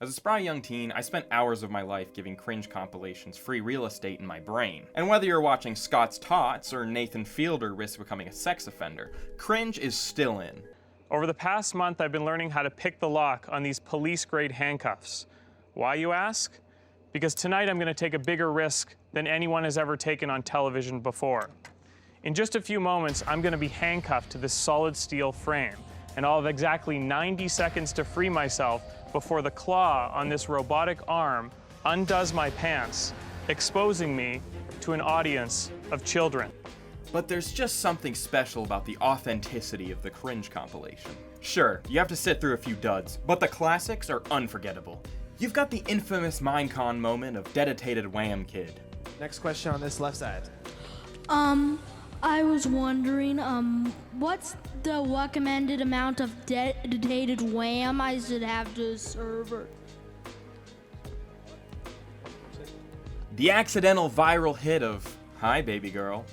As a spry young teen, I spent hours of my life giving cringe compilations free real estate in my brain. And whether you're watching Scott's Tots or Nathan Fielder risks becoming a sex offender, cringe is still in. Over the past month, I've been learning how to pick the lock on these police-grade handcuffs. Why, you ask? Because tonight I'm going to take a bigger risk than anyone has ever taken on television before. In just a few moments, I'm going to be handcuffed to this solid steel frame, and I'll have exactly 90 seconds to free myself before the claw on this robotic arm undoes my pants, exposing me to an audience of children. But there's just something special about the authenticity of the cringe compilation. Sure, you have to sit through a few duds, but the classics are unforgettable. You've got the infamous Minecon moment of dedicated Wham Kid. Next question on this left side. I was wondering, what's the recommended amount of dedicated Wham I should have to a server? The accidental viral hit of, "Hi, baby girl."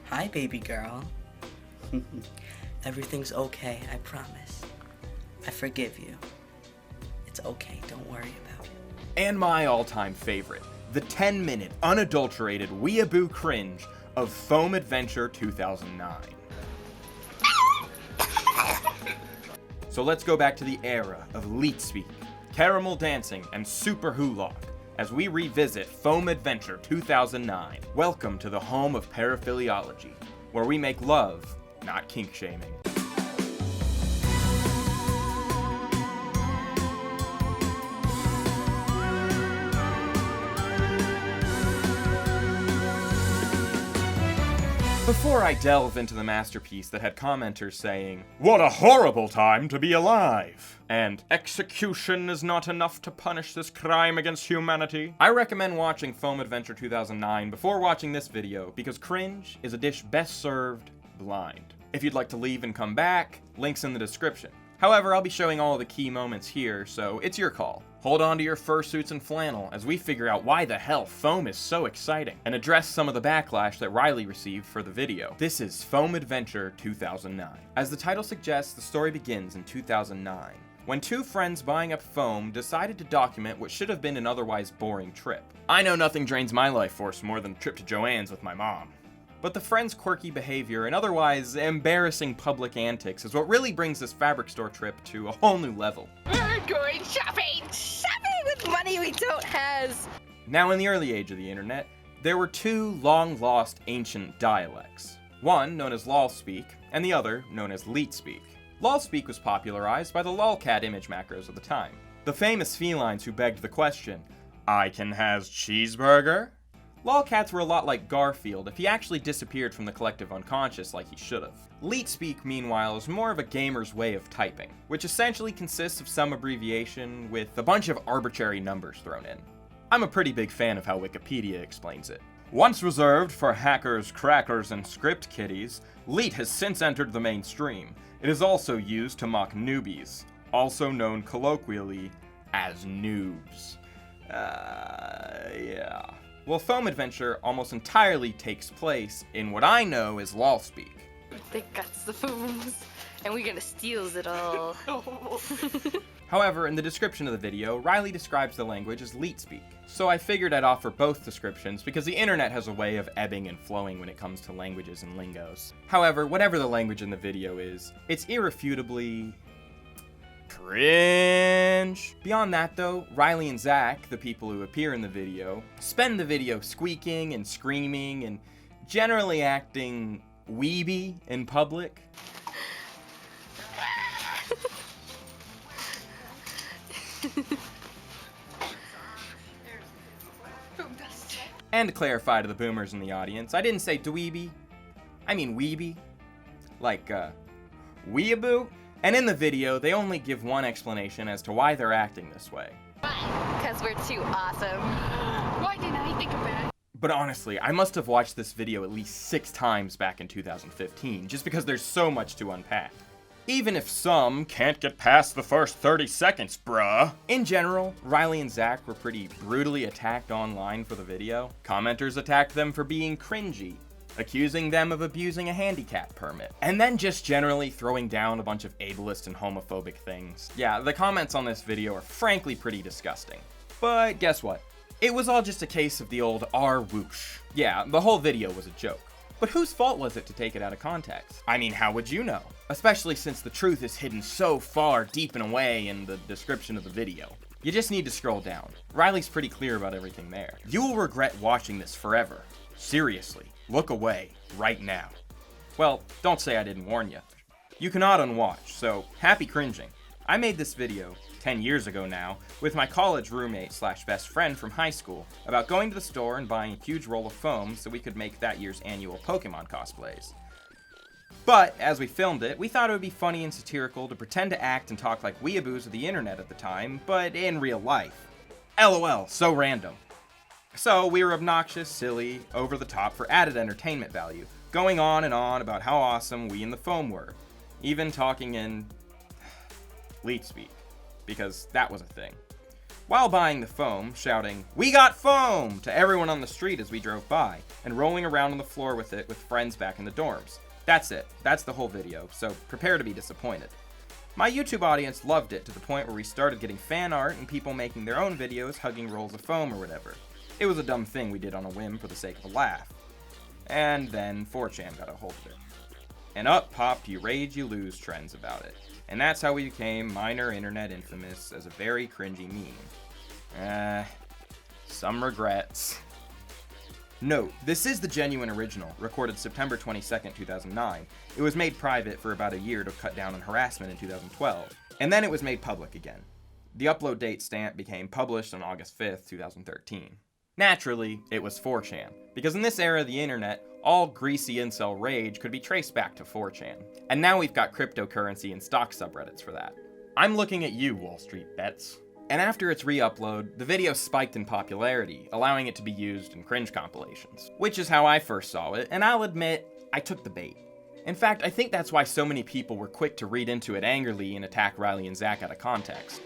Hi, baby girl. Everything's okay, I promise. I forgive you. It's okay, don't worry about it. And my all-time favorite, the 10-minute, unadulterated weeaboo cringe of Foam Adventure 2009. So let's go back to the era of Leet Speak, caramel dancing, and super hulock as we revisit Foam Adventure 2009. Welcome to the home of Paraphiliology, where we make love, not kink shaming. Before I delve into the masterpiece that had commenters saying, "What a horrible time to be alive," and "Execution is not enough to punish this crime against humanity," I recommend watching Foam Adventure 2009 before watching this video, because cringe is a dish best served blind. If you'd like to leave and come back, links in the description. However, I'll be showing all of the key moments here, so it's your call. Hold on to your fursuits and flannel as we figure out why the hell foam is so exciting, and address some of the backlash that Riley received for the video. This is Foam Adventure 2009. As the title suggests, the story begins in 2009, when two friends buying up foam decided to document what should have been an otherwise boring trip. I know nothing drains my life force more than a trip to Joann's with my mom. But the friends' quirky behavior and otherwise embarrassing public antics is what really brings this fabric store trip to a whole new level. We're going shopping! Shopping with money we don't have! Now, in the early age of the internet, there were two long-lost ancient dialects. One known as lolspeak, and the other known as leetspeak. Lolspeak was popularized by the lolcat image macros of the time. The famous felines who begged the question, "I can has cheeseburger?" Lolcats were a lot like Garfield if he actually disappeared from the collective unconscious like he should've. Leetspeak, meanwhile, is more of a gamer's way of typing, which essentially consists of some abbreviation with a bunch of arbitrary numbers thrown in. I'm a pretty big fan of how Wikipedia explains it. Once reserved for hackers, crackers, and script kiddies, Leet has since entered the mainstream. It is also used to mock newbies, also known colloquially as noobs. Yeah. Well, Foam Adventure almost entirely takes place in what I know is lolspeak. They got the fools, and we're gonna steal it all. However, in the description of the video, Riley describes the language as leetspeak. So I figured I'd offer both descriptions because the internet has a way of ebbing and flowing when it comes to languages and lingos. However, whatever the language in the video is, it's irrefutably cringe. Beyond that though, Riley and Zack, the people who appear in the video, spend the video squeaking and screaming and generally acting weeby in public. And to clarify to the boomers in the audience, I didn't say dweeby, I mean weeby. Like, weeaboo? And in the video, they only give one explanation as to why they're acting this way. Because we're too awesome. Why didn't I think of that? But honestly, I must have watched this video at least 6 times back in 2015, just because there's so much to unpack. Even if some can't get past the first 30 seconds, bruh. In general, Riley and Zack were pretty brutally attacked online for the video. Commenters attacked them for being cringy, accusing them of abusing a handicap permit, and then just generally throwing down a bunch of ableist and homophobic things. Yeah, the comments on this video are frankly pretty disgusting. But guess what? It was all just a case of the old R whoosh. Yeah, the whole video was a joke. But whose fault was it to take it out of context? I mean, how would you know? Especially since the truth is hidden so far deep and away in the description of the video. You just need to scroll down. Riley's pretty clear about everything there. You will regret watching this forever. Seriously, look away, right now. Well, don't say I didn't warn you. You cannot unwatch, so happy cringing. I made this video 10 years ago now, with my college roommate / best friend from high school, about going to the store and buying a huge roll of foam so we could make that year's annual Pokemon cosplays. But, as we filmed it, we thought it would be funny and satirical to pretend to act and talk like weeaboos of the internet at the time, but in real life. LOL, so random. So, we were obnoxious, silly, over the top for added entertainment value, going on and on about how awesome we and the foam were, even talking in leet speak, because that was a thing. While buying the foam, shouting, "We got foam!" to everyone on the street as we drove by, and rolling around on the floor with it with friends back in the dorms. That's it. That's the whole video, so prepare to be disappointed. My YouTube audience loved it to the point where we started getting fan art and people making their own videos hugging rolls of foam or whatever. It was a dumb thing we did on a whim for the sake of a laugh. And then 4chan got a hold of it. And up popped you rage you lose trends about it. And that's how we became minor internet infamous as a very cringy meme. Some regrets. Note, this is the genuine original, recorded September 22nd, 2009. It was made private for about a year to cut down on harassment in 2012, and then it was made public again. The upload date stamp became published on August 5th, 2013. Naturally, it was 4chan, because in this era of the internet, all greasy incel rage could be traced back to 4chan. And now we've got cryptocurrency and stock subreddits for that. I'm looking at you, Wall Street Bets. And after its re-upload, the video spiked in popularity, allowing it to be used in cringe compilations. Which is how I first saw it, and I'll admit, I took the bait. In fact, I think that's why so many people were quick to read into it angrily and attack Riley and Zack out of context.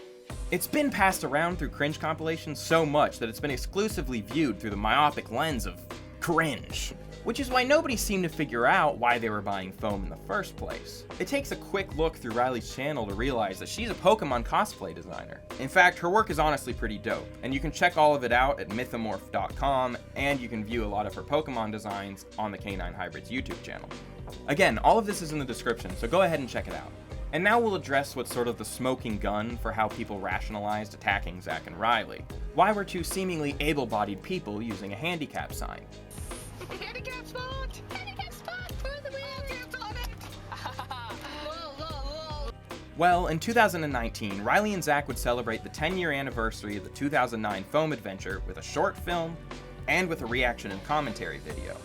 It's been passed around through cringe compilations so much that it's been exclusively viewed through the myopic lens of cringe. Which is why nobody seemed to figure out why they were buying foam in the first place. It takes a quick look through Riley's channel to realize that she's a Pokemon cosplay designer. In fact, her work is honestly pretty dope, and you can check all of it out at mythomorph.com, and you can view a lot of her Pokemon designs on the Caninehybrid's YouTube channel. Again, all of this is in the description, so go ahead and check it out. And now we'll address what's sort of the smoking gun for how people rationalized attacking Zack and Riley. Why were two seemingly able-bodied people using a handicap sign? Handicap spot! Handicap spot! For the handicaps on it! Whoa. Well, in 2019, Riley and Zack would celebrate the 10-year anniversary of the 2009 foam adventure with a short film and with a reaction and commentary video.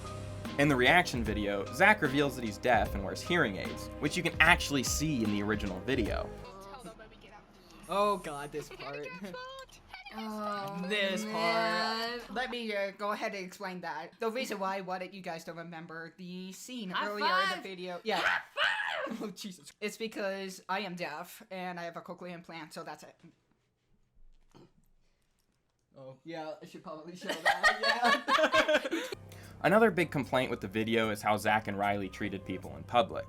In the reaction video, Zack reveals that he's deaf and wears hearing aids, which you can actually see in the original video. Oh god, this part. Oh, This man. part. Let me go ahead and explain that. The reason why I wanted you guys to remember the scene High earlier in five! the video. Yeah. Oh, Jesus. It's because I am deaf and I have a cochlear implant, so that's it. Oh, yeah, I should probably show that. Yeah. Another big complaint with the video is how Zack and Riley treated people in public.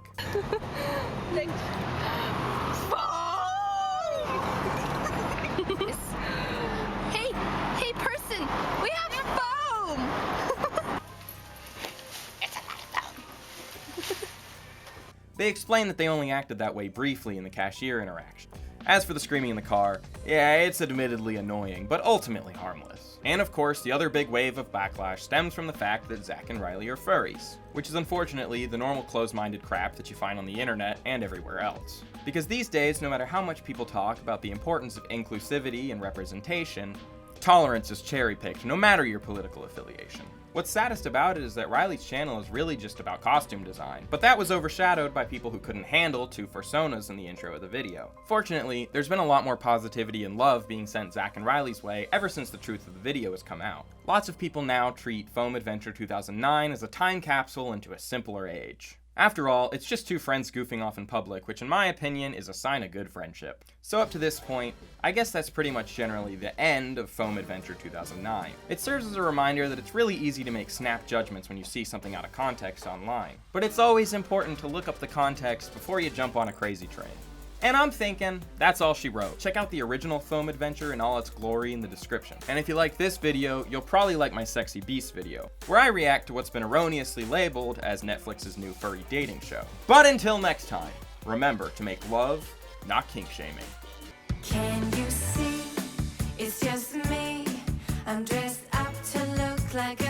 Hey person, we have foam! It's a lot of foam. They explain that they only acted that way briefly in the cashier interaction. As for the screaming in the car, yeah, it's admittedly annoying, but ultimately harmless. And of course, the other big wave of backlash stems from the fact that Zack and Riley are furries, which is unfortunately the normal closed-minded crap that you find on the internet and everywhere else. Because these days, no matter how much people talk about the importance of inclusivity and representation, tolerance is cherry-picked no matter your political affiliation. What's saddest about it is that Riley's channel is really just about costume design, but that was overshadowed by people who couldn't handle two personas in the intro of the video. Fortunately, there's been a lot more positivity and love being sent Zack and Riley's way ever since the truth of the video has come out. Lots of people now treat Foam Adventure 2009 as a time capsule into a simpler age. After all, it's just two friends goofing off in public, which in my opinion is a sign of good friendship. So up to this point, I guess that's pretty much generally the end of Foam Adventure 2009. It serves as a reminder that it's really easy to make snap judgments when you see something out of context online. But it's always important to look up the context before you jump on a crazy train. And I'm thinking, that's all she wrote. Check out the original Foam Adventure in all its glory in the description. And if you like this video, you'll probably like my Sexy Beast video, where I react to what's been erroneously labeled as Netflix's new furry dating show. But until next time, remember to make love, not kink shaming. Can you see? It's just me. I'm dressed up to look like a